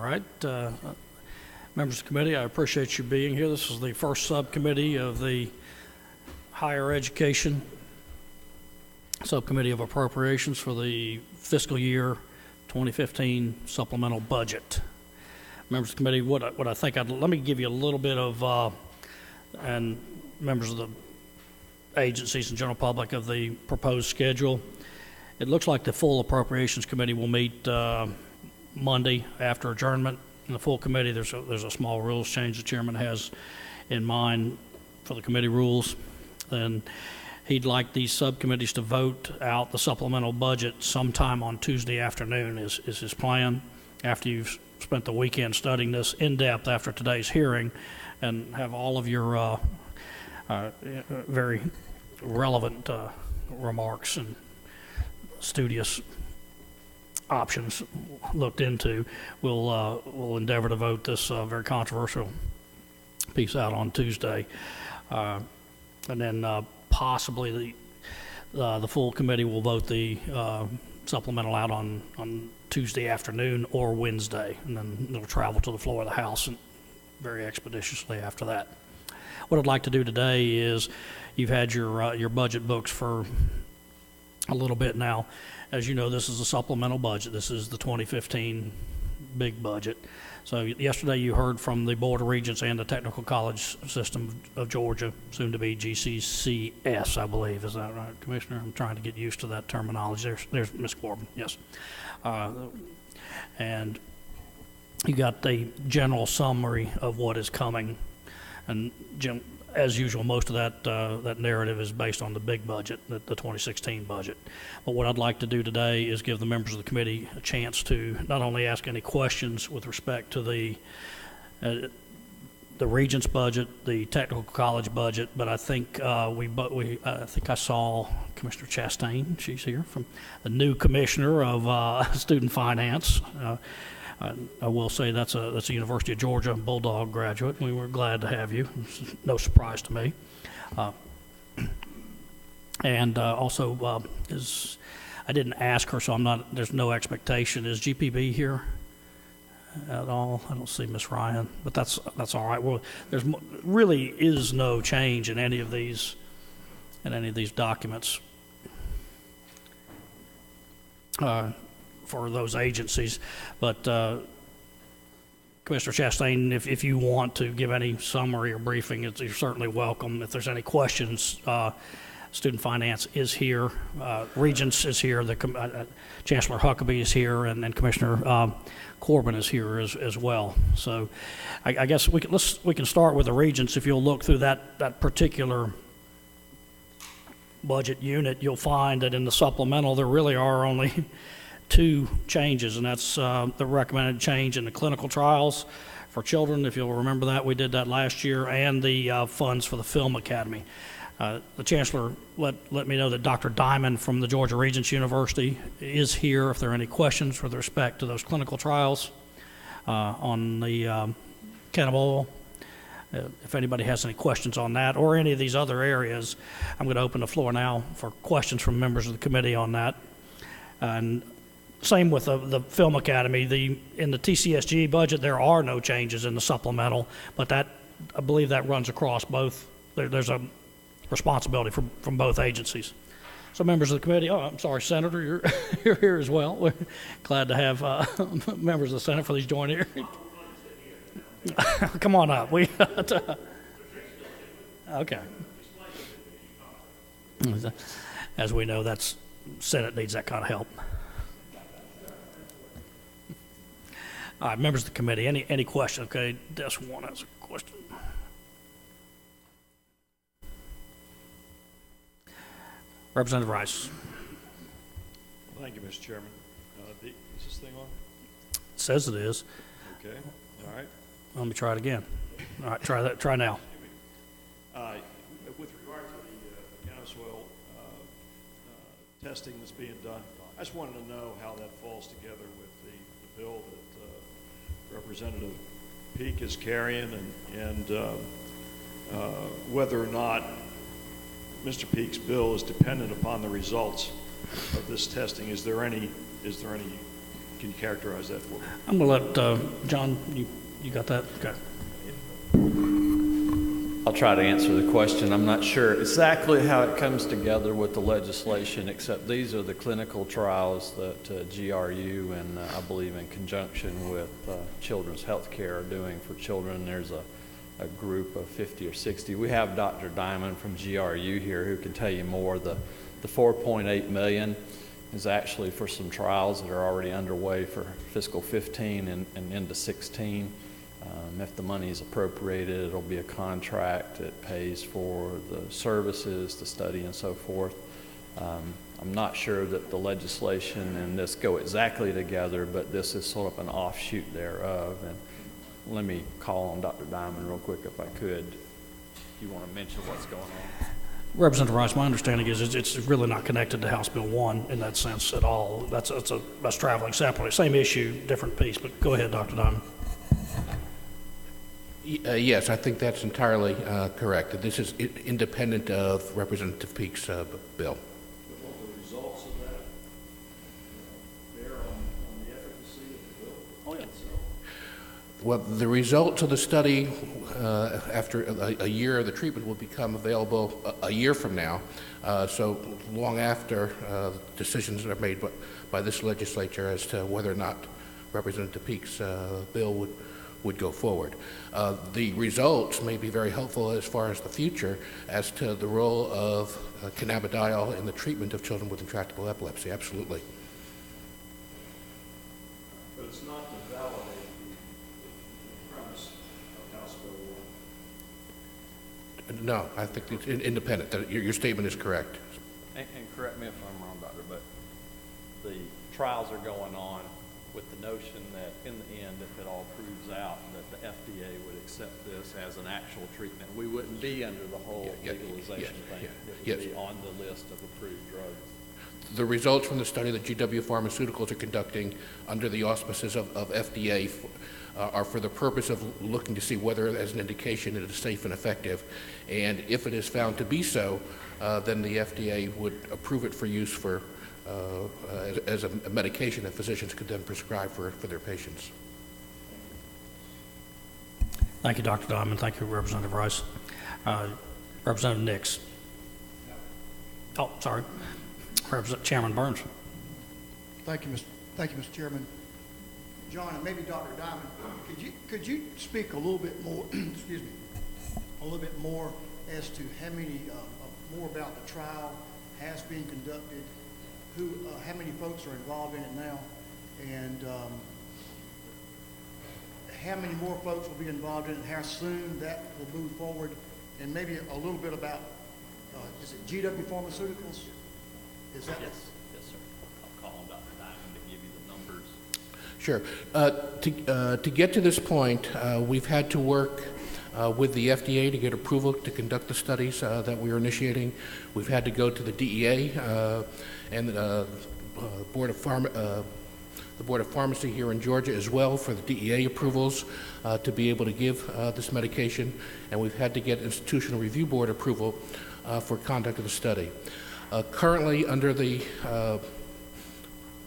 right. Members of the committee, I appreciate you being here. This is the first subcommittee of the Higher Education Subcommittee of Appropriations for the fiscal year 2015 supplemental budget. Members of the committee, what I think let me give you a little bit of, and members of the agencies and general public, of the proposed schedule. It looks like the full Appropriations Committee will meet Monday after adjournment. In the full committee, there's a small rules change the chairman has in mind for the committee rules. And he'd like these subcommittees to vote out the supplemental budget sometime on Tuesday afternoon is his plan, after you've spent the weekend studying this in depth after today's hearing and have all of your very relevant remarks and studious options looked into. We'll endeavor to vote this very controversial piece out on Tuesday, and then possibly the full committee will vote the supplemental out on Tuesday afternoon or Wednesday, and then it'll travel to the floor of the House and very expeditiously after that. What I'd like to do today is, you've had your budget books for a little bit now. As you know, this is a supplemental budget. This is the 2015 big budget. So yesterday you heard from the Board of Regents and the Technical College System of Georgia, soon to be GCCS, I believe. Is that right, Commissioner? I'm trying to get used to that terminology. There's Ms. Corbin, yes. And you got the general summary of what is coming. And Jim, as usual, most of that narrative is based on the big budget, the 2016 budget. But what I'd like to do today is give the members of the committee a chance to not only ask any questions with respect to the Regents budget, the Technical College budget, but I think I think I saw Commissioner Chastain. She's here, from the new commissioner of student finance. I will say that's a University of Georgia Bulldog graduate. We were glad to have you. It's no surprise to me. And also I didn't ask her, so there's no expectation. Is GPB here at all? I don't see Miss Ryan, but that's all right. Well, really is no change in any of these documents for those agencies. But Commissioner Chastain, if you want to give any summary or briefing, you're certainly welcome. If there's any questions, Student Finance is here, Regents is here, Chancellor Huckabee is here, and then Commissioner Corbin is here as well. So I guess we can start with the Regents. If you'll look through that particular budget unit, you'll find that in the supplemental there really are only two changes, and that's the recommended change in the clinical trials for children. If you'll remember that, we did that last year, and the funds for the Film Academy. The Chancellor let me know that Dr. Diamond from the Georgia Regents University is here if there are any questions with respect to those clinical trials on the cannabis. If anybody has any questions on that or any of these other areas, I'm going to open the floor now for questions from members of the committee on that. And same with the Film Academy. In the TCSG budget, there are no changes in the supplemental, but I believe that runs across both. There's a responsibility from both agencies. So members of the committee, I'm sorry, Senator, you're here as well. We're glad to have members of the Senate for these joint hearings. Come on up. Okay. As we know, Senate needs that kind of help. All right, members of the committee, any question? Okay, Desk 1 has a question. Representative Rice. Thank you, Mr. Chairman. Is this thing on? It says it is. Okay. All right. Let me try it again. All right, try that. Try now. With regard to the canosoil testing that's being done, I just wanted to know how that falls together with the bill that Representative Peake is carrying, and whether or not Mr. Peake's bill is dependent upon the results of this testing. Is there any can you characterize that for me? I'm going to let John, you got that? Okay. I'll try to answer the question. I'm not sure exactly how it comes together with the legislation, except these are the clinical trials that GRU and I believe in conjunction with Children's Healthcare are doing for children. There's a group of 50 or 60. We have Dr. Diamond from GRU here who can tell you more. The 4.8 million is actually for some trials that are already underway for fiscal 15 and into 16. If the money is appropriated, it'll be a contract that pays for the services, the study, and so forth. I'm not sure that the legislation and this go exactly together, but this is sort of an offshoot thereof. And let me call on Dr. Diamond real quick if I could. If you want to mention what's going on. Representative Rice, my understanding is it's really not connected to House Bill 1 in that sense at all. That's traveling separately. Same issue, different piece, but go ahead, Dr. Diamond. Yes, I think that's entirely correct. This is independent of Representative Peake's bill. But will the results of that bear on the efficacy of the bill? Oh, yeah. Well, the results of the study after a year of the treatment will become available a year from now, so long after decisions are made by this legislature as to whether or not Representative Peake's bill would go forward. The results may be very helpful as far as the future as to the role of cannabidiol in the treatment of children with intractable epilepsy, absolutely. But it's not to validate the premise of House Bill 1. No, I think it's independent. Your statement is correct. And correct me if I'm wrong, doctor, but the trials are going on with the notion that in the end, if it all proves out, that the FDA would accept this as an actual treatment. We wouldn't be under the whole legalization thing. It would be on the list of approved drugs. The results from the study that GW Pharmaceuticals are conducting under the auspices of FDA are for the purpose of looking to see whether, as an indication, it is safe and effective. And if it is found to be so, then the FDA would approve it for use for as a medication that physicians could then prescribe for their patients. Thank you, Dr. Diamond. Thank you, Representative Rice. Representative Nix. Oh, sorry. Chairman Burns. Thank you, Mr. Chairman. John, and maybe Dr. Diamond, could you speak a little bit more, excuse me, a little bit more as to how many, more about the trial has been conducted, how many folks are involved in it now, and how many more folks will be involved in it, how soon that will move forward, and maybe a little bit about, is it GW Pharmaceuticals? Is that? Yes, yes, sir. I'll call on Dr. Diamond to give you the numbers. Sure. To get to this point, we've had to work with the FDA to get approval to conduct the studies that we are initiating. We've had to go to the DEA and the Board of Pharmacy here in Georgia as well for the DEA approvals to be able to give this medication, and we've had to get Institutional Review Board approval for conduct of the study. Currently, under the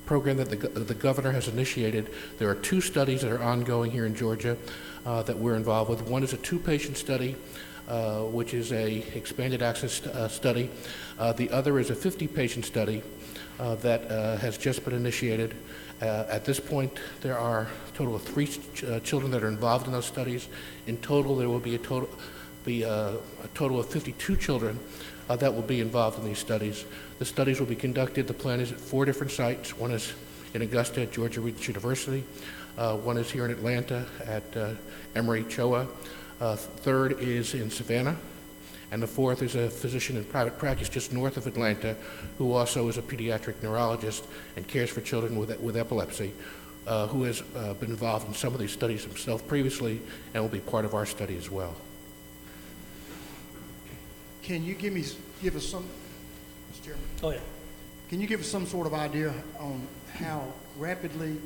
program that the governor has initiated, there are 2 studies that are ongoing here in Georgia that we're involved with. One is a 2-patient study, which is a expanded access study. The other is a 50-patient study that has just been initiated. At this point, there are a total of 3 children that are involved in those studies. In total, there will be a total of 52 children that will be involved in these studies. The studies will be conducted, the plan is at 4 different sites. One is in Augusta at Georgia Regents University. One is here in Atlanta at Emory-Choa. Third is in Savannah. And the 4th is a physician in private practice just north of Atlanta who also is a pediatric neurologist and cares for children with epilepsy, who has been involved in some of these studies himself previously and will be part of our study as well. Can you give us some, Mr. Chairman? Oh, yeah. Can you give us some sort of idea on how rapidly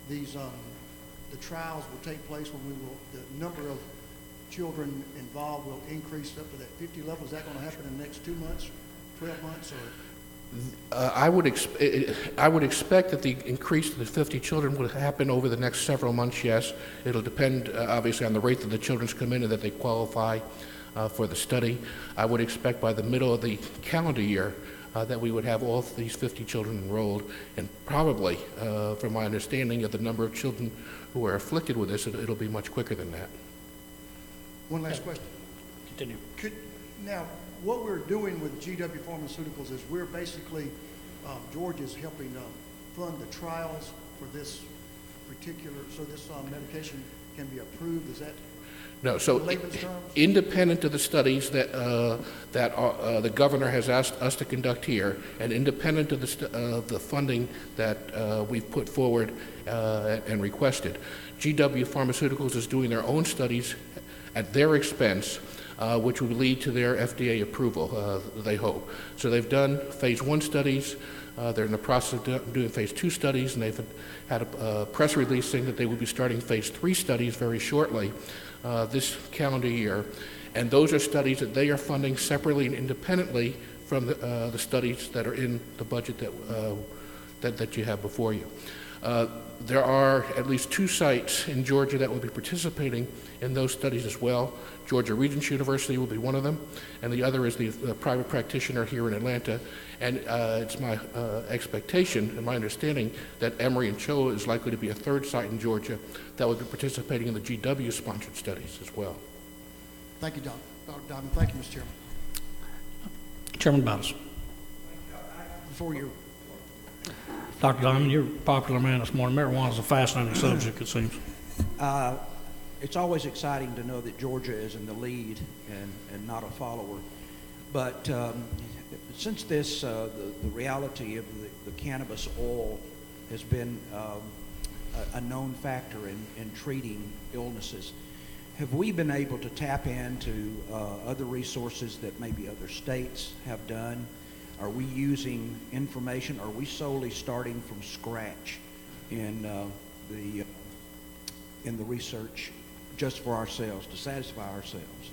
these the trials will take place, when the number of children involved will increase up to that 50 level? Is that going to happen in the next 2 months, 12 months, or? I would expect that the increase to the 50 children would happen over the next several months, yes. It'll depend, obviously, on the rate that the children come in and that they qualify for the study. I would expect by the middle of the calendar year that we would have all of these 50 children enrolled, and probably, from my understanding of the number of children who are afflicted with this, it'll be much quicker than that. One last question. Continue. Now, what we're doing with GW Pharmaceuticals is we're basically, Georgia's helping fund the trials for this particular, so this medication can be approved. Is that No, so layman's terms? independent of the studies that the governor has asked us to conduct here, and independent of the funding that we've put forward and requested, GW Pharmaceuticals is doing their own studies at their expense, which would lead to their FDA approval, they hope. So they've done phase 1 studies. They're in the process of doing phase 2 studies, and they've had a press release saying that they will be starting phase 3 studies very shortly this calendar year. And those are studies that they are funding separately and independently from the studies that are in the budget that you have before you. There are at least 2 sites in Georgia that will be participating in those studies as well. Georgia Regents University will be one of them, and the other is the private practitioner here in Atlanta. And it's my expectation and my understanding that Emory and Choa is likely to be a 3rd site in Georgia that will be participating in the GW-sponsored studies as well. Thank you, Dr. Diamond. Thank you, Mr. Chairman. Chairman Bowles. Before you, Dr. Diamond, you're a popular man this morning. Marijuana is a fascinating subject, it seems. It's always exciting to know that Georgia is in the lead and not a follower. But since this, the reality of the cannabis oil has been a known factor in treating illnesses, have we been able to tap into other resources that maybe other states have done? Are we using information? Are we solely starting from scratch in the research just for ourselves, to satisfy ourselves?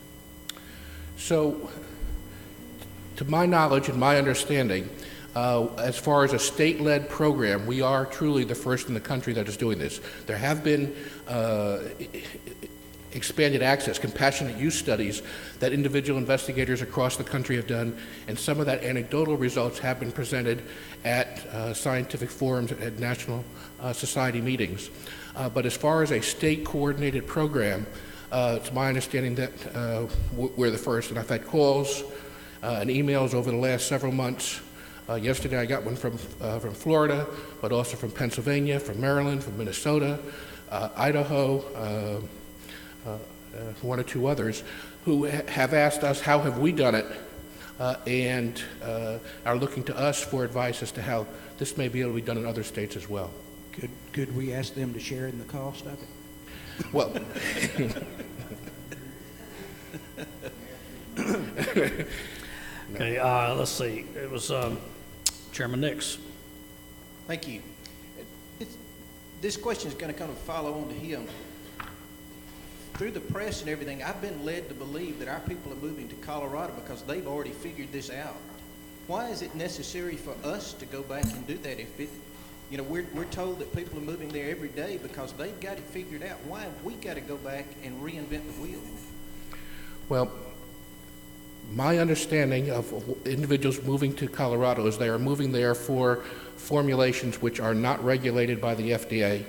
So, to my knowledge and my understanding, as far as a state-led program, we are truly the first in the country that is doing this. There have been expanded access, compassionate use studies that individual investigators across the country have done, and some of that anecdotal results have been presented at scientific forums, at national society meetings. But as far as a state-coordinated program, it's my understanding that we're the first, and I've had calls and emails over the last several months. Yesterday I got one from Florida, but also from Pennsylvania, from Maryland, from Minnesota, Idaho, one or 2 others, who have asked us how have we done it, and are looking to us for advice as to how this may be able to be done in other states as well. Could we ask them to share in the cost of it? Well, Okay, let's see. It was Chairman Nix. Thank you. This question is going to kind of follow on to him. Through the press and everything, I've been led to believe that our people are moving to Colorado because they've already figured this out. Why is it necessary for us to go back and do that? If it, you know, we're told that people are moving there every day because they've got it figured out. Why have we got to go back and reinvent the wheel? well, my understanding of individuals moving to Colorado is they are moving there for formulations which are not regulated by the FDA.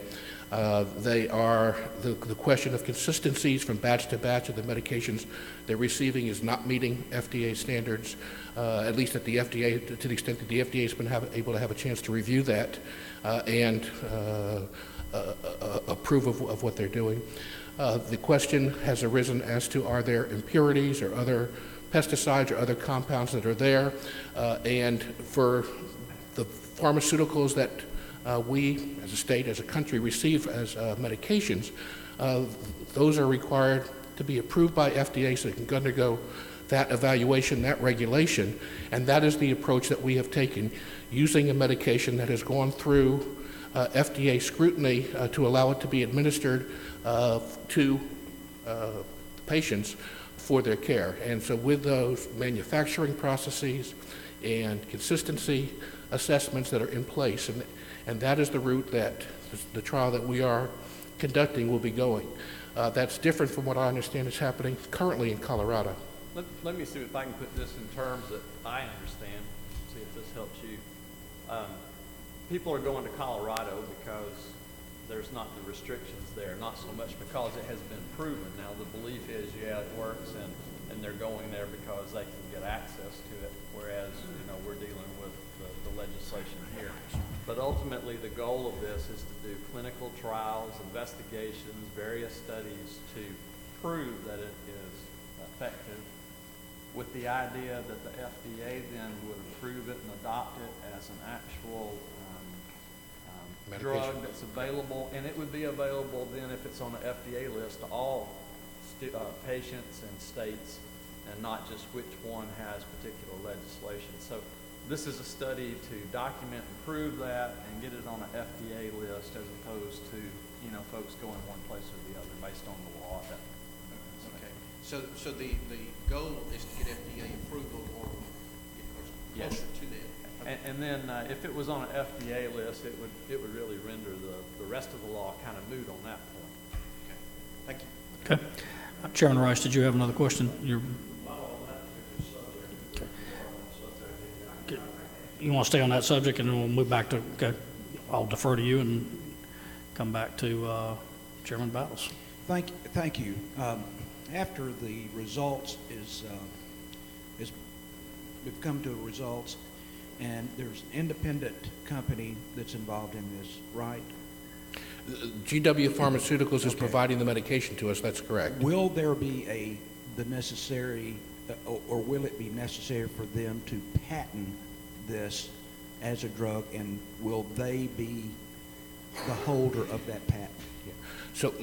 They are, the question of consistencies from batch to batch of the medications they're receiving is not meeting FDA standards, at least at the FDA, to the extent that the FDA has been able to have a chance to review that and approve of what they're doing. The question has arisen as to are there impurities or other pesticides or other compounds that are there, and for the pharmaceuticals that we, as a state, as a country, receive as medications, those are required to be approved by FDA so they can undergo that evaluation, that regulation, and that is the approach that we have taken, using a medication that has gone through FDA scrutiny to allow it to be administered to patients for their care. And so with those manufacturing processes and consistency assessments that are in place, and that is the route that the trial that we are conducting will be going. That's different from what I understand is happening currently in Colorado. Let me see if I can put this in terms that I understand, see if this helps you. People are going to Colorado because there's not the restrictions there, not so much because it has been proven. Now the belief is, yeah, it works, and they're going there because they can get access to it, whereas, we're dealing with the legislation here. But ultimately, the goal of this is to do clinical trials, investigations, various studies to prove that it is effective, with the idea that the FDA then would approve it and adopt it as an actual drug that's available, and it would be available then, if it's on the FDA list, to all patients and states, and not just which one has particular legislation. So this is a study to document and prove that and get it on an FDA list, as opposed to folks going one place or the other based on the law. Okay. So the goal is to get FDA approval or get closer to that. And then if it was on an FDA list, it would really render the rest of the law kind of moot on that point. Okay. Thank you. Okay. Chairman Rice, did you have another question? You want to stay on that subject, and then we'll move back to, okay, I'll defer to you and come back to Chairman Battles. Thank you. After the results is we've come to results, and there's an independent company that's involved in this, right? GW Pharmaceuticals is providing the medication to us. That's correct. Will there be the necessary, or will it be necessary for them to patent this as a drug, and will they be the holder of that patent? So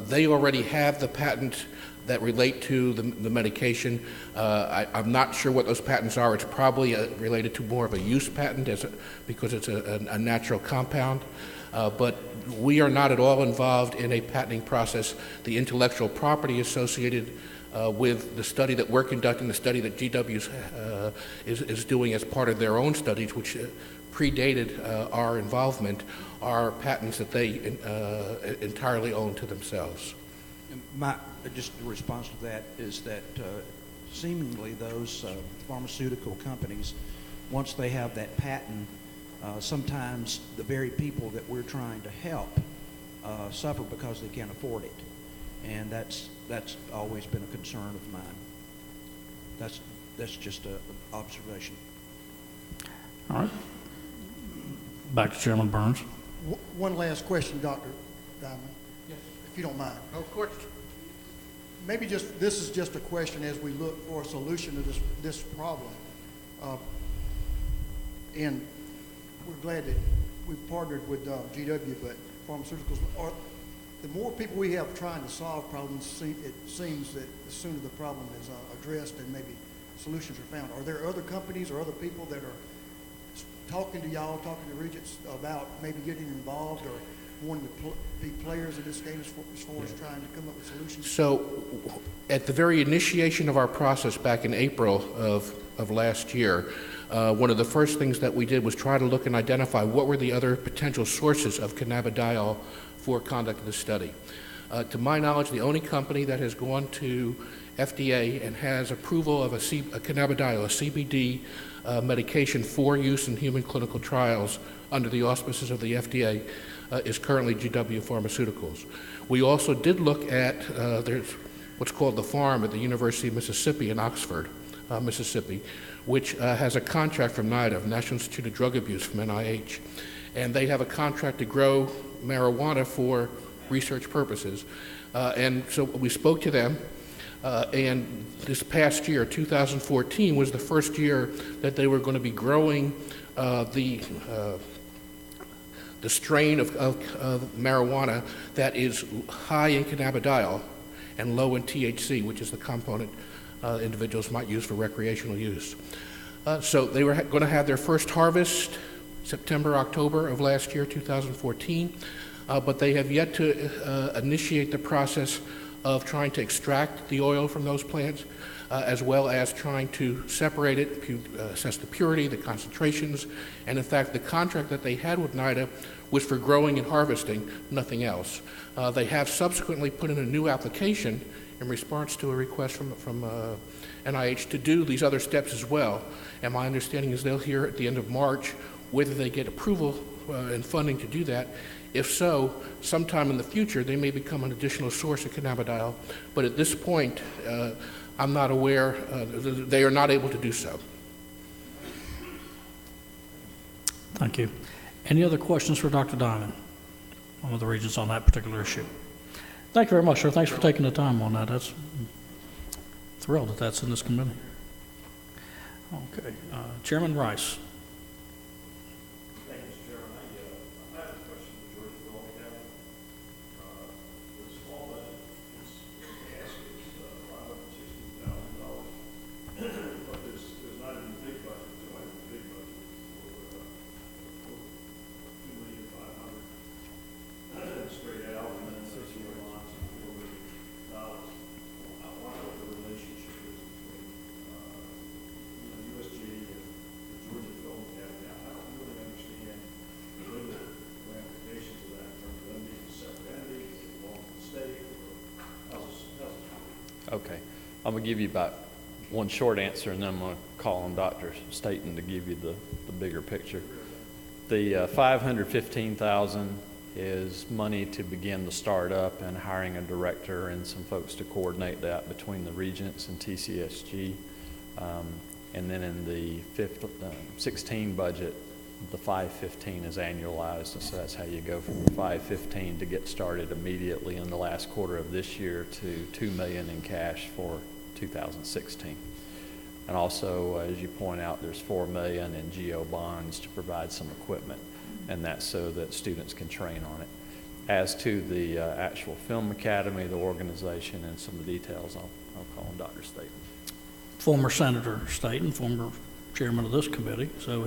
they already have the patent that relate to the medication. I'm not sure what those patents are. It's probably related to more of a use patent because it's a natural compound. But we are not at all involved in a patenting process. The intellectual property associated with the study that we're conducting, the study that GW is doing as part of their own studies, which predated our involvement, are patents that they entirely own to themselves. Just the response to that is that seemingly those pharmaceutical companies, once they have that patent, sometimes the very people that we're trying to help suffer because they can't afford it. And that's always been a concern of mine. That's just an observation. All right. Back to Chairman Burns. One last question, Dr. Diamond, yes, if you don't mind. Of course. Maybe this is just a question as we look for a solution to this problem. And we're glad that we've partnered with GW, but pharmaceuticals are, the more people we have trying to solve problems, it seems that the sooner the problem is addressed and maybe solutions are found. Are there other companies or other people that are talking to y'all, talking to Regents about maybe getting involved or wanting to be players in this game as far as trying to come up with solutions? So at the very initiation of our process back in April of last year, one of the first things that we did was try to look and identify what were the other potential sources of cannabidiol for conduct of the study. To my knowledge, the only company that has gone to FDA and has approval of a cannabidiol, a CBD medication for use in human clinical trials under the auspices of the FDA is currently GW Pharmaceuticals. We also did look at there's what's called the Farm at the University of Mississippi in Oxford, Mississippi, which has a contract from NIDA, National Institute of Drug Abuse, from NIH, and they have a contract to grow marijuana for research purposes. And so we spoke to them, and this past year, 2014, was the first year that they were going to be growing the strain of marijuana that is high in cannabidiol and low in THC, which is the component individuals might use for recreational use. So they were going to have their first harvest September, October of last year, 2014, but they have yet to initiate the process of trying to extract the oil from those plants. as well as trying to separate it, assess the purity, the concentrations, and in fact, the contract that they had with NIDA was for growing and harvesting, nothing else. They have subsequently put in a new application in response to a request from NIH to do these other steps as well. And my understanding is they'll hear at the end of March whether they get approval and funding to do that. If so, sometime in the future, they may become an additional source of cannabidiol. But at this point, I'm not aware, they are not able to do so. Thank you. Any other questions for Dr. Diamond, one of the regents on that particular issue? Thank you very much, sir. Thanks for taking the time on that. That's thrilled that that's in this committee. Okay. Chairman Rice. Thank you, Mr. Chairman. I have a question for Georgia Development Cabinet. The small budget is asked is $560,000, but there's not even a big budget, so I have a big budget for $2,500,000 straight out, and then there's your lots of $4 million. I want to know what the relationship is between USG and the Georgia Development Cabinet. I don't really understand the legal ramifications of that in terms of them being a separate entity, they belong to the state, or how's this work? Okay. I'm going to give you about one short answer, and then I'm going to call on Dr. Staton to give you the bigger picture. The $515,000 is money to begin the startup and hiring a director and some folks to coordinate that between the regents and TCSG. And then in the 16 budget, the 515 is annualized, and so that's how you go from the 515 to get started immediately in the last quarter of this year to $2 million in cash for 2016. And also, as you point out, there's $4 million in GO bonds to provide some equipment, and that's so that students can train on it. As to the actual Film Academy, the organization, and some of the details, I'll call on Dr. Staton. Former Senator Staton, former chairman of this committee, so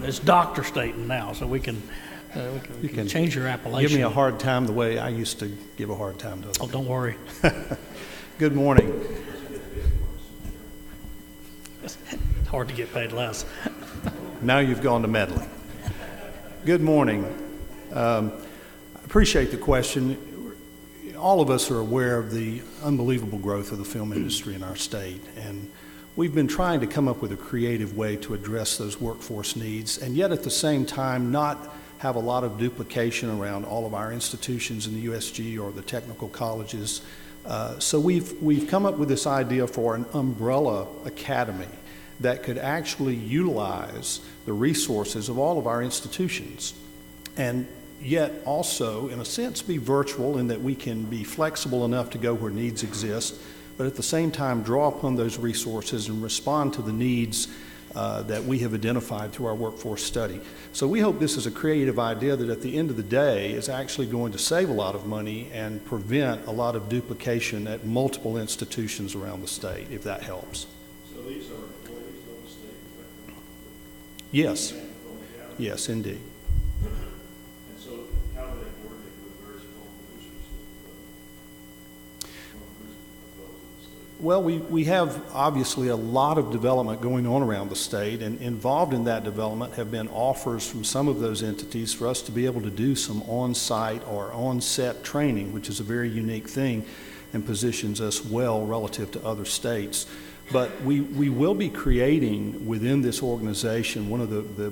it's Dr. Staton now, so we can change your appellation. Give me a hard time the way I used to give a hard time to others. Oh, don't worry. Good morning. It's hard to get paid less. Now you've gone to meddling. Good morning. I appreciate the question. All of us are aware of the unbelievable growth of the film industry in our state, and we've been trying to come up with a creative way to address those workforce needs, and yet at the same time not have a lot of duplication around all of our institutions in the USG or the technical colleges. So we've come up with this idea for an umbrella academy that could actually utilize the resources of all of our institutions, and yet also, in a sense, be virtual in that we can be flexible enough to go where needs exist, but at the same time draw upon those resources and respond to the needs that we have identified through our workforce study. So we hope this is a creative idea that at the end of the day is actually going to save a lot of money and prevent a lot of duplication at multiple institutions around the state, if that helps. So these are employees of the state, effectively? Yes. Yes, indeed. And so how do they coordinate with various film producers that the state? Well, we have obviously a lot of development going on around the state, and involved in that development have been offers from some of those entities for us to be able to do some on-site or on-set training, which is a very unique thing and positions us well relative to other states. But we will be creating within this organization, one of the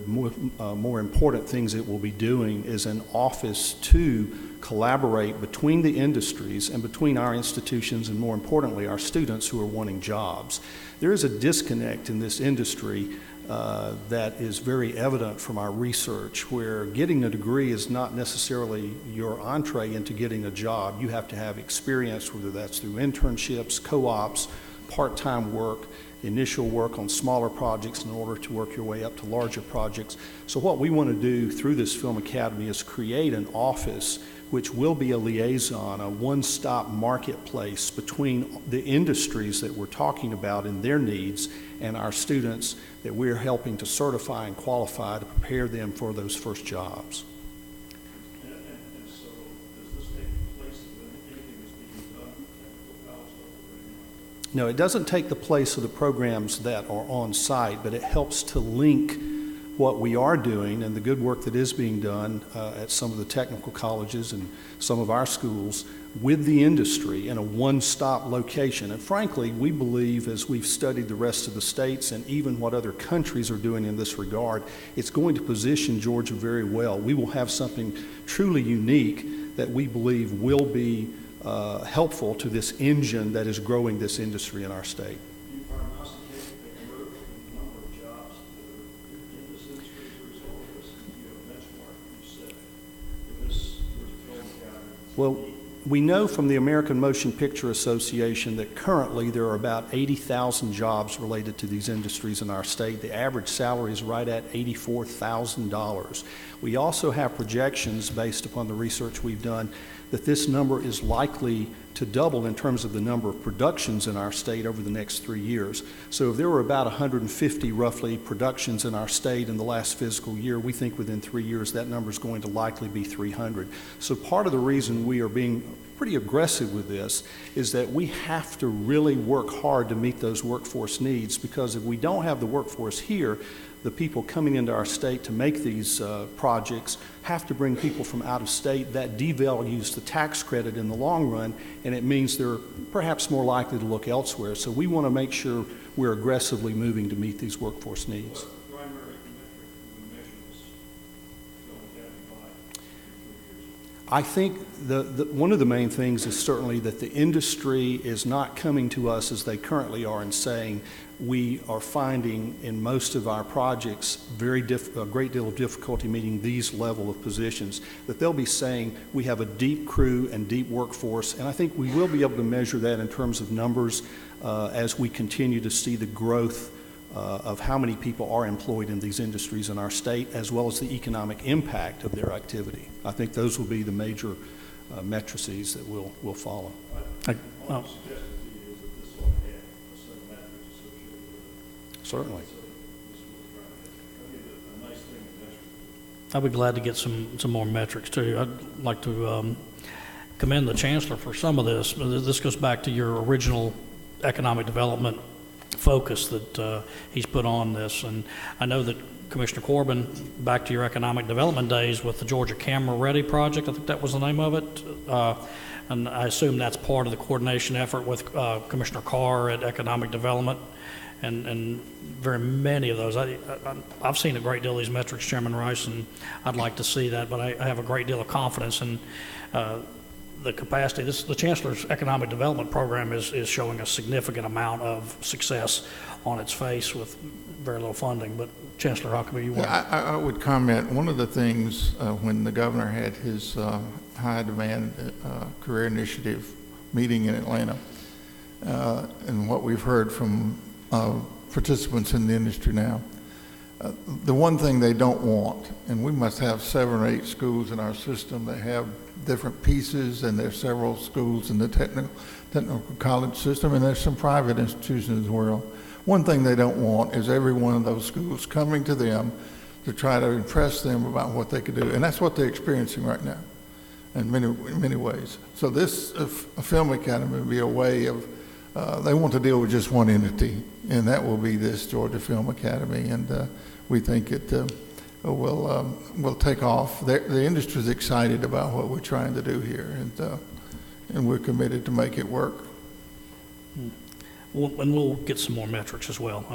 more important things it will be doing is an office to collaborate between the industries and between our institutions and, more importantly, our students who are wanting jobs. There is a disconnect in this industry that is very evident from our research, where getting a degree is not necessarily your entree into getting a job. You have to have experience, whether that's through internships, co-ops, part-time work, initial work on smaller projects in order to work your way up to larger projects. So what we want to do through this Film Academy is create an office which will be a liaison, a one-stop marketplace between the industries that we're talking about and their needs and our students that we're helping to certify and qualify to prepare them for those first jobs. And so does this take place when anything is being done at the technical college level? No, it doesn't take the place of the programs that are on site, but it helps to link what we are doing and the good work that is being done at some of the technical colleges and some of our schools with the industry in a one-stop location. And frankly, we believe, as we've studied the rest of the states and even what other countries are doing in this regard, it's going to position Georgia very well. We will have something truly unique that we believe will be helpful to this engine that is growing this industry in our state. Do you prognosticate the growth in the number of jobs that are in this industry as a result of this? You have a benchmark you set in this Film Academy. Well, we know from the American Motion Picture Association that currently there are about 80,000 jobs related to these industries in our state. The average salary is right at $84,000. We also have projections based upon the research we've done that this number is likely to double in terms of the number of productions in our state over the next 3 years. So if there were about 150 roughly productions in our state in the last fiscal year, we think within 3 years that number is going to likely be 300. So part of the reason we are being pretty aggressive with this is that we have to really work hard to meet those workforce needs, because if we don't have the workforce here, the people coming into our state to make these projects have to bring people from out of state. That devalues the tax credit in the long run, and it means they're perhaps more likely to look elsewhere. So we want to make sure we're aggressively moving to meet these workforce needs. What primary metric we measure this Film Academy by in 3 years? I think one of the main things is certainly that the industry is not coming to us as they currently are and saying, we are finding in most of our projects a great deal of difficulty meeting these level of positions, that they'll be saying we have a deep crew and deep workforce, and I think we will be able to measure that in terms of numbers as we continue to see the growth of how many people are employed in these industries in our state, as well as the economic impact of their activity. I think those will be the major matrices that we'll follow. All I'm suggesting to you is that this will have a set of metrics associated with it. Certainly. So this will try to get a nice thing to measure. I'd be glad to get some more metrics too. I'd like to commend the Chancellor for some of this. This goes back to your original economic development focus that he's put on this. And I know that Commissioner Corbin, back to your economic development days with the Georgia Camera Ready project, I think that was the name of it. And I assume that's part of the coordination effort with Commissioner Carr at economic development. And very many of those. I've seen a great deal of these metrics, Chairman Rice, and I'd like to see that, but I have a great deal of confidence in the capacity. The Chancellor's Economic Development Program is showing a significant amount of success on its face with very little funding. But Chancellor Huckabee, you want? I would comment, one of the things when the governor had his high demand career initiative meeting in Atlanta, and what we've heard from participants in the industry now, the one thing they don't want, and we must have 7 or 8 schools in our system that have different pieces, and there's several schools in the technical college system, and there's some private institutions as well. One thing they don't want is every one of those schools coming to them to try to impress them about what they could do, and that's what they're experiencing right now in many ways. So this Film Academy will be a way of, they want to deal with just one entity, and that will be this Georgia Film Academy, and we think it will take off. The industry is excited about what we're trying to do here, and we're committed to make it work. And we'll get some more metrics as well.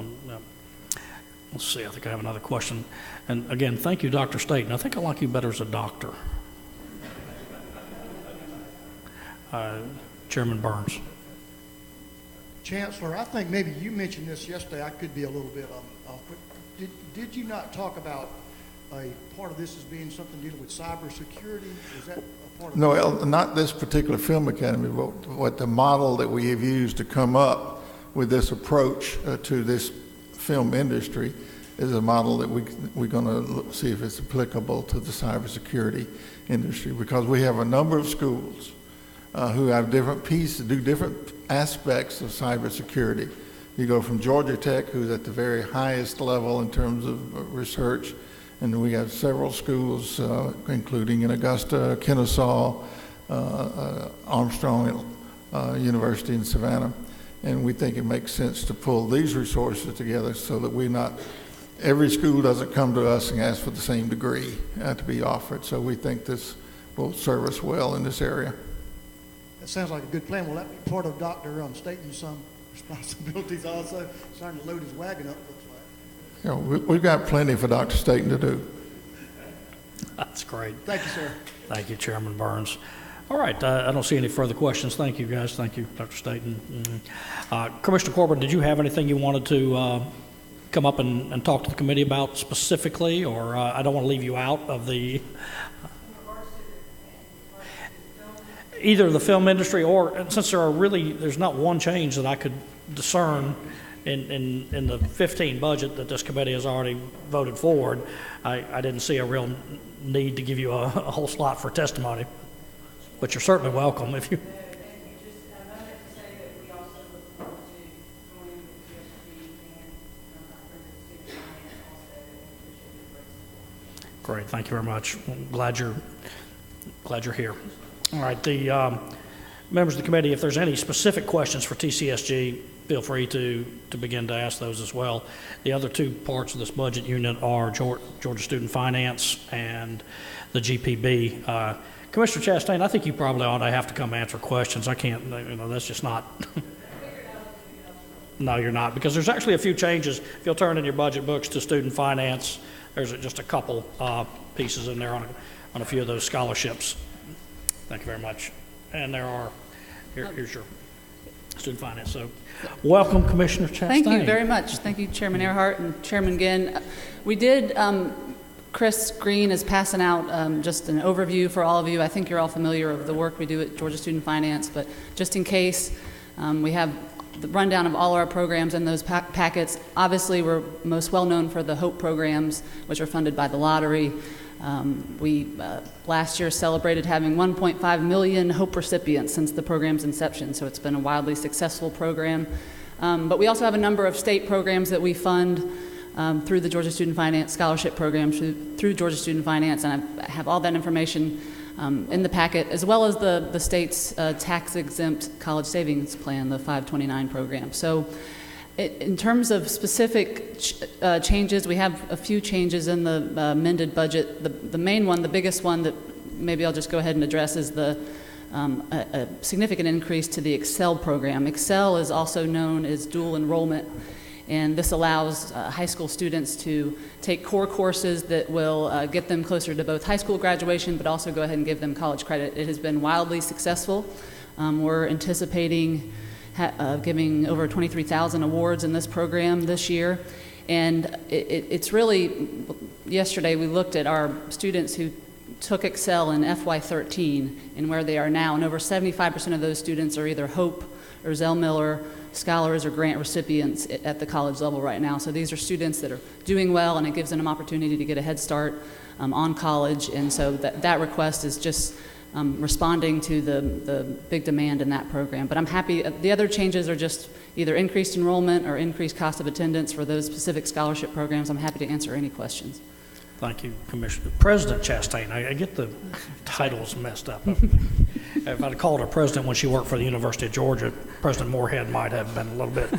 Let's see, I think I have another question. And again, thank you, Dr. Staten. I think I like you better as a doctor. Chairman Burns. Chancellor, I think maybe you mentioned this yesterday. I could be a little bit off, but did you not talk about a part of this as being something dealing with cybersecurity? Is that a part of No, not this particular Film Academy, but what the model that we have used to come up with this approach to this film industry is a model that we're going to see if it's applicable to the cybersecurity industry, because we have a number of schools who have different pieces, do different aspects of cybersecurity. You go from Georgia Tech, who's at the very highest level in terms of research, and we have several schools, including in Augusta, Kennesaw, Armstrong University in Savannah. And we think it makes sense to pull these resources together so that every school doesn't come to us and ask for the same degree to be offered. So we think this will serve us well in this area. That sounds like a good plan. Will that be part of Dr. Staten's responsibilities also? Starting to load his wagon up, looks like. You know, we've got plenty for Dr. Staten to do. That's great. Thank you, sir. Thank you, Chairman Burns. All right, I don't see any further questions. Thank you, guys. Thank you, Dr. Staten. Commissioner Corbin, did you have anything you wanted to come up and talk to the committee about specifically, or I don't want to leave you out of the either the film industry, or since there's not one change that I could discern in the 15 budget that this committee has already voted forward, I didn't see a real need to give you a whole slot for testimony, but you're certainly welcome if you. Great, thank you very much. I'm glad you're here. All right, the members of the committee, if there's any specific questions for TCSG, feel free to begin to ask those as well. The other two parts of this budget unit are Georgia Student Finance and the GPB. Commissioner Chastain, I think you probably ought to have to come answer questions. I can't, that's just not. No, you're not, because there's actually a few changes. If you'll turn in your budget books to student finance, there's just a couple pieces in there on a few of those scholarships. Thank you very much. And here's your student finance. So welcome, Commissioner Chastain. Thank you very much. Thank you, Chairman Earhart and Chairman Ginn. We did, Chris Green is passing out just an overview for all of you. I think you're all familiar with the work we do at Georgia Student Finance, but just in case, we have the rundown of all our programs in those packets. Obviously, we're most well known for the HOPE programs, which are funded by the lottery. We last year celebrated having 1.5 million HOPE recipients since the program's inception, so it's been a wildly successful program. But we also have a number of state programs that we fund through the Georgia Student Finance Scholarship Program, through Georgia Student Finance, and I have all that information in the packet, as well as the state's tax-exempt college savings plan, the 529 program. So in terms of specific changes, we have a few changes in the amended budget. The main one, the biggest one that maybe I'll just go ahead and address is a significant increase to the Excel program. Excel is also known as dual enrollment, and this allows high school students to take core courses that will get them closer to both high school graduation, but also go ahead and give them college credit. It has been wildly successful. We're anticipating giving over 23,000 awards in this program this year. And it's really, yesterday we looked at our students who took Excel in FY13 and where they are now, and over 75% of those students are either HOPE or Zell Miller scholars or grant recipients at the college level right now. So these are students that are doing well, and it gives them an opportunity to get a head start on college. And so that request is just responding to the big demand in that program. But I'm happy, the other changes are just either increased enrollment or increased cost of attendance for those specific scholarship programs. I'm happy to answer any questions. Thank you, Commissioner. President Chastain, I get the titles messed up. If I'd called her president when she worked for the University of Georgia, President Moorhead might have been a little bit.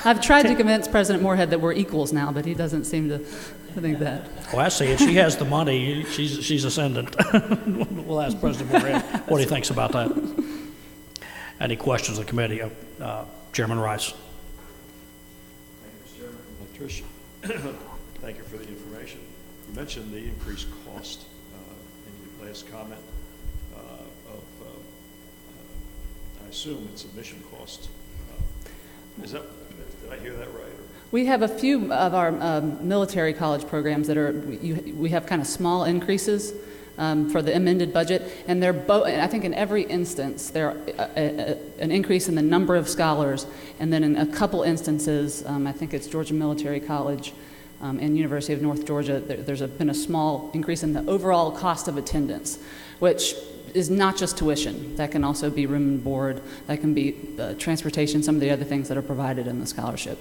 I've tried to convince President Moorhead that we're equals now, but he doesn't seem to think that. Well, I see it. She has the money. She's ascendant. We'll ask President Moorhead what he thinks about that. Any questions of the committee? Chairman Rice. Thank you, Mr. Chairman. Trish, thank you for the information. You mentioned the increased cost in your last comment I assume it's admission cost. Did I hear that right? We have a few of our military college programs that we have kind of small increases for the amended budget, and they're both, I think in every instance, they're an increase in the number of scholars, and then in a couple instances, I think it's Georgia Military College and University of North Georgia, there's been a small increase in the overall cost of attendance, which is not just tuition. That can also be room and board. That can be transportation, some of the other things that are provided in the scholarship.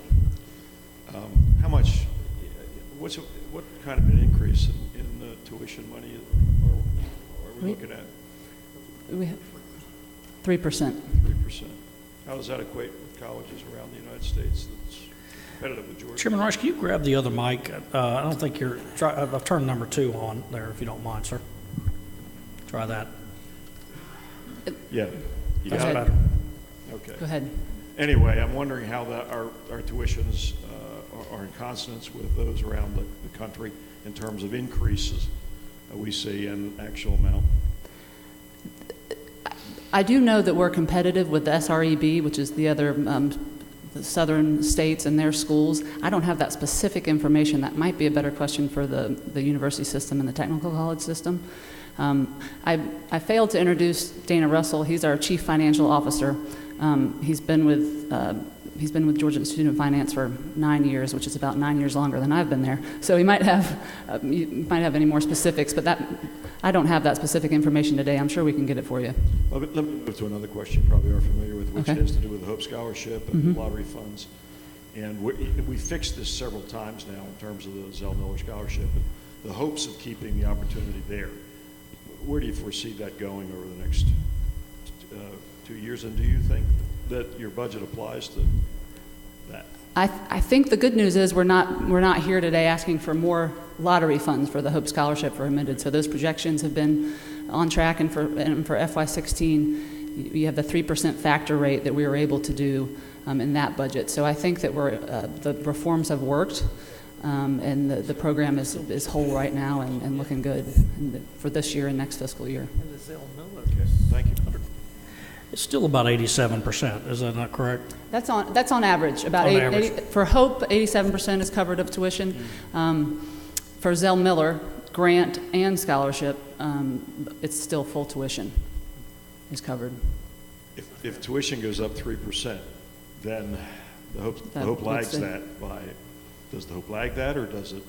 How much, what kind of an increase in the tuition money are we looking at? We have 3%. 3%. How does that equate with colleges around the United States that's competitive with Georgia? Chairman Rice, can you grab the other mic? I don't think you're, I've turned number 2 on there, if you don't mind, sir. Try that. Yeah. You That's got it? better. Okay. Go ahead. Anyway, I'm wondering how our tuitions are in consonance with those around the country in terms of increases we see in actual amount. I do know that we're competitive with the SREB, which is the other the southern states and their schools. I don't have that specific information. That might be a better question for the university system and the technical college system. I failed to introduce Dana Russell. He's our chief financial officer. He's been with Georgia Institute of Finance for 9 years, which is about 9 years longer than I've been there. So he might have any more specifics, but I don't have that specific information today. I'm sure we can get it for you. Well, let me move to another question you probably are familiar with, which Okay. has to do with the Hope Scholarship and lottery funds. And we fixed this several times now in terms of the Zell Miller Scholarship. The hopes of keeping the opportunity there. Where do you foresee that going over the next 2 years? And do you think that your budget applies to that? I think the good news is we're not here today asking for more lottery funds for the Hope Scholarship for admitted. So those projections have been on track, and for FY16, you have the 3% factor rate that we were able to do in that budget. So I think that the reforms have worked, and the program is whole right now and looking good for this year and next fiscal year. Okay, thank you. It's still about 87%, is that not correct? That's on average. About On 80, average. for Hope, 87% is covered of tuition. For Zell Miller, grant and scholarship, it's still full tuition is covered. If tuition goes up 3%, then the Hope lags that by. Does the Hope lag that, or does it?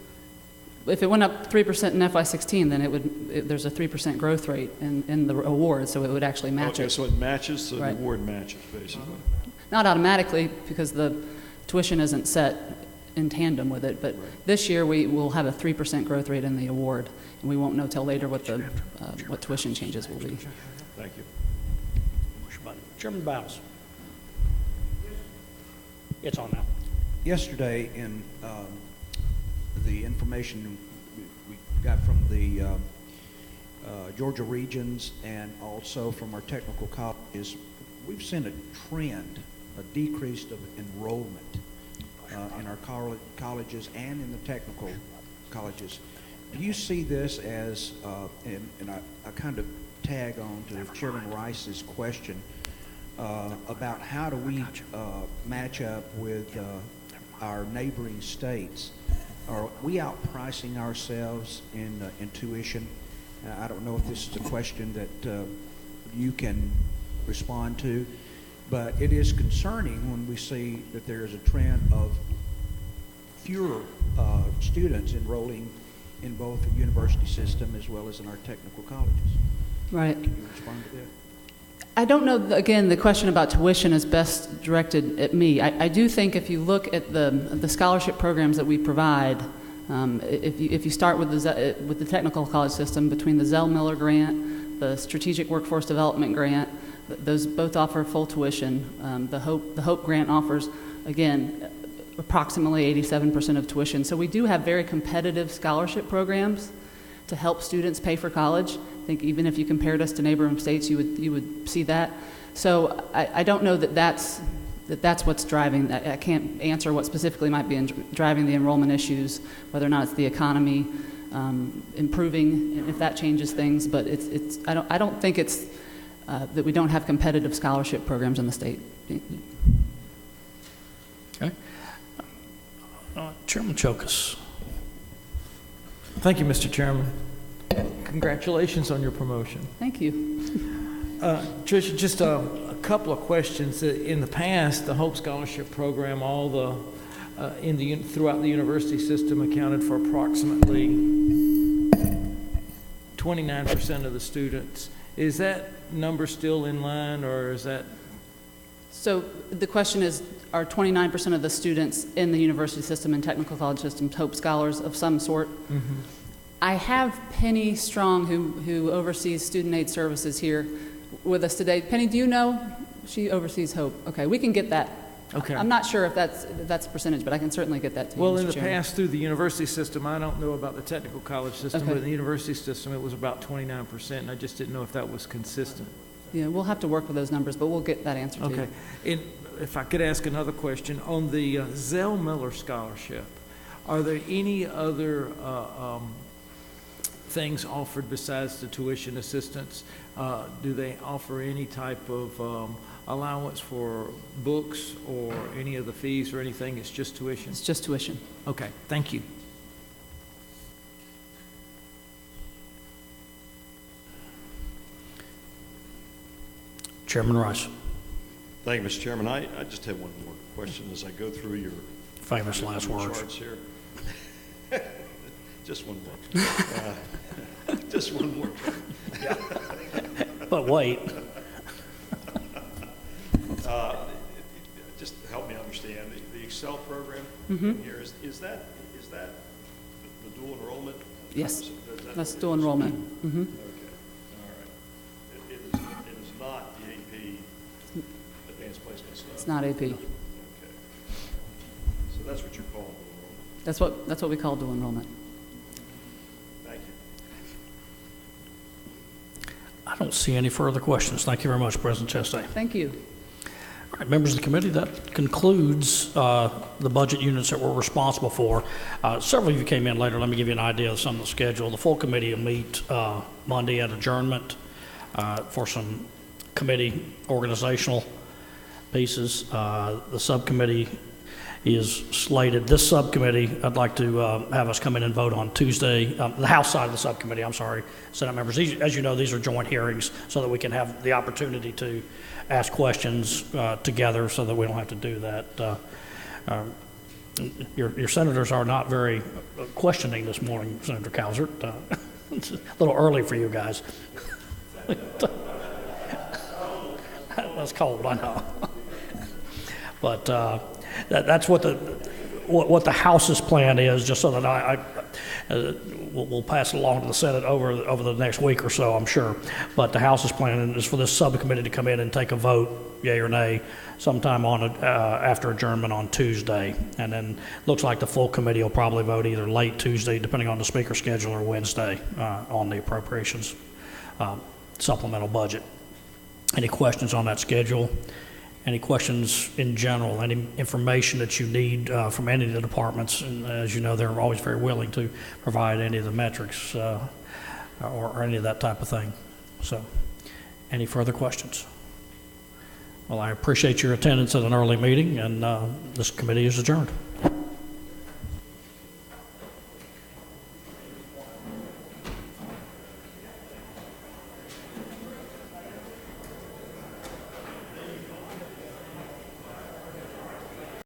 If it went up 3% in FY16, then there's a 3% growth rate in the award, so it would actually match it. So it matches, so Right. the award matches, basically. Not automatically, because the tuition isn't set in tandem with it, but this year we will have a 3% growth rate in the award, and we won't know till later what tuition changes will be. Thank you. Push a button. Chairman Battles. It's on now. Yesterday, in the information we got from the Georgia regions and also from our technical colleges, we've seen a trend, a decrease of enrollment in our colleges and in the technical colleges. Do you see this as, and I kind of tag on to Chairman Rice's question about how do we match up with our neighboring states? Are we outpricing ourselves in tuition? I don't know if this is a question that you can respond to, but it is concerning when we see that there is a trend of fewer students enrolling in both the university system as well as in our technical colleges. Right. Can you respond to that? I don't know, again, the question about tuition is best directed at me. I do think if you look at the scholarship programs that we provide, if you start with the technical college system, between the Zell Miller grant, the Strategic Workforce Development grant, those both offer full tuition. The Hope grant offers, again, approximately 87% of tuition. So we do have very competitive scholarship programs to help students pay for college. I think even if you compared us to neighboring states, you would see that. So I don't know that's what's driving that. I can't answer what specifically might be driving the enrollment issues, whether or not it's the economy improving, and if that changes things. But I don't think it's that we don't have competitive scholarship programs in the state. Okay. Chairman Chokas. Thank you, Mr. Chairman. Congratulations on your promotion. Thank you. Tricia, just a couple of questions. In the past, the Hope Scholarship Program, throughout the university system, accounted for approximately 29% of the students. Is that number still in line, or is that? So the question is, are 29% of the students in the university system and technical college systems Hope Scholars of some sort? Mm-hmm. I have Penny Strong, who oversees student aid services here with us today. Penny, do you know She oversees Hope. Okay, we can get that. Okay. I'm not sure if that's a percentage, but I can certainly get that to you, Well, Mr. in the Chairman. past, through the university system, I don't know about the technical college system, Okay. but in the university system, it was about 29%, and I just didn't know if that was consistent. Yeah, we'll have to work with those numbers, but we'll get that answer to you. Okay. And if I could ask another question, on the Zell Miller Scholarship, are there any other things offered besides the tuition assistance? Do they offer any type of allowance for books or any of the fees or anything? It's just tuition? It's just tuition. Okay, thank you. Chairman Rice, Thank you, Mr. Chairman. I just have one more question as I go through your famous last words. charts here. Just one more. Just one more. But wait, Just help me understand, the Excel program here, is that the dual enrollment? Yes, Is that that's what dual it is? enrollment. Okay, all right. It is not the AP advanced placement stuff? It's not AP. Okay. So that's what you're calling dual enrollment? That's what we call dual enrollment. Thank you. I don't see any further questions. Thank you very much, President Chastain. Thank you. All right, members of the committee, that concludes the budget units that we're responsible for. Several of you came in later. Let me give you an idea of some of the schedule. The full committee will meet Monday at adjournment for some committee organizational pieces. The subcommittee is slated. This subcommittee, I'd like to have us come in and vote on Tuesday. The House side of the subcommittee, I'm sorry, Senate members. These, as you know, these are joint hearings so that we can have the opportunity to ask questions together so that we don't have to do that. Your senators are not very questioning this morning, Senator Calvert. It's a little early for you guys. That's cold, I know. But that's what the House's plan is, just so that we'll pass it along to the Senate over the next week or so, I'm sure. But the House's plan is for this subcommittee to come in and take a vote, yea or nay, sometime on after adjournment on Tuesday. And then looks like the full committee will probably vote either late Tuesday, depending on the speaker's schedule, or Wednesday on the appropriations supplemental budget. Any questions on that schedule? Any questions in general? Any information that you need from any of the departments? And as you know, they're always very willing to provide any of the metrics or any of that type of thing. So, any further questions? Well, I appreciate your attendance at an early meeting, and this committee is adjourned.